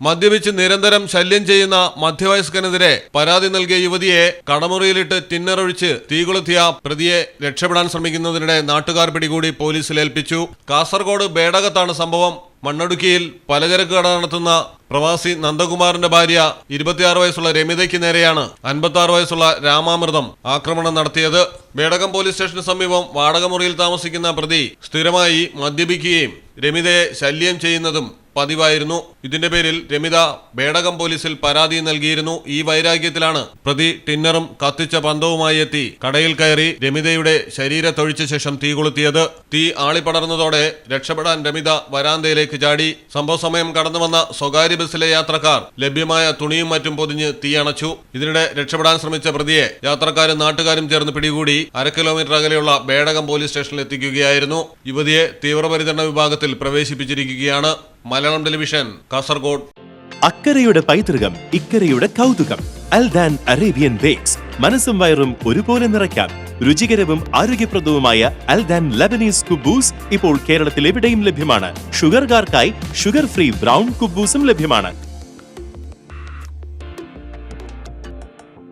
മദ്യപിച്ച് നിരന്തരം ശല്യം ചെയ്യുന്ന മധ്യവയസ്കനെതിരെ പരാതി നൽകിയ യുവതിയെ കടമുറിയിലിട്ട് ടിന്നറൊഴിച്ച് തീകൊളുത്തിയ പ്രതിയെ രക്ഷപ്പെടാൻ ശ്രമിക്കുന്നതിനിടെ നാട്ടുകാർ പിടികൂടി പോലീസിൽ ഏൽപ്പിച്ചു. കാസർഗോഡ് ബേഡകത്താണ് സംഭവം. മണ്ണടുക്കിയിൽ പലചരക്ക് കട നടത്തുന്ന പ്രവാസി നന്ദകുമാറിന്റെ ഭാര്യ 26 വയസ്സുള്ള രമിതയ്ക്ക് നേരെയാണ് 56 വയസ്സുള്ള രാമാമൃതം ആക്രമണം നടത്തിയത്. ബേഡകം പോലീസ് സ്റ്റേഷന് സമീപം വാടകമുറിയിൽ താമസിക്കുന്ന പ്രതി സ്ഥിരമായി മദ്യപിക്കുകയും രമിതയെ ശല്യം ചെയ്യുന്നതും പതിവായിരുന്നു. ഇതിന്റെ പേരിൽ രമിത ബേഡകം പോലീസിൽ പരാതി നൽകിയിരുന്നു. ഈ വൈരാഗ്യത്തിലാണ് പ്രതി ടിന്നറും കത്തിച്ച പന്തവുമായി എത്തി കടയിൽ കയറി രമിതയുടെ ശരീരത്തൊഴിച്ച ശേഷം തീ കൊളുത്തിയത്. തീ ആളിപ്പടർന്നതോടെ രക്ഷപ്പെടാൻ രമിത വരാന്തയിലേക്ക് ചാടി. സംഭവ സമയം കടന്നു വന്ന സ്വകാര്യ ബസ്സിലെ യാത്രക്കാർ ലഭ്യമായ തുണിയും മറ്റും പൊതിഞ്ഞ് തീയണച്ചു. ഇതിനിടെ രക്ഷപ്പെടാൻ ശ്രമിച്ച പ്രതിയെ യാത്രക്കാരും നാട്ടുകാരും ചേർന്ന് പിടികൂടി 1/2 കിലോമീറ്റർ അകലെയുള്ള ബേഡകം പോലീസ് സ്റ്റേഷനിൽ എത്തിക്കുകയായിരുന്നു. യുവതിയെ തീവ്രപരിചരണ വിഭാഗത്തിൽ പ്രവേശിപ്പിച്ചിരിക്കുകയാണ്. മലയാളം ടെലിവിഷൻ, കാസർഗോഡ്. അക്കരയുടെ പൈതൃകം, ഇക്കരയുടെ കൗതുകം. അൽദാൻ അറേബ്യൻ ബേക്സ്. മനസ്സും വയറും ഒരുപോലെ നിറയ്ക്കാം. രുചികരവും ആരോഗ്യപ്രദവുമായ അൽദാൻ ലബനീസ് കുബൂസ് ഇപ്പോൾ കേരളത്തിൽ എവിടെയും ലഭ്യമാണ്. ഷുഗർകാർക്കായി ഷുഗർ ഫ്രീ ബ്രൗൺ കുബൂസും ലഭ്യമാണ്.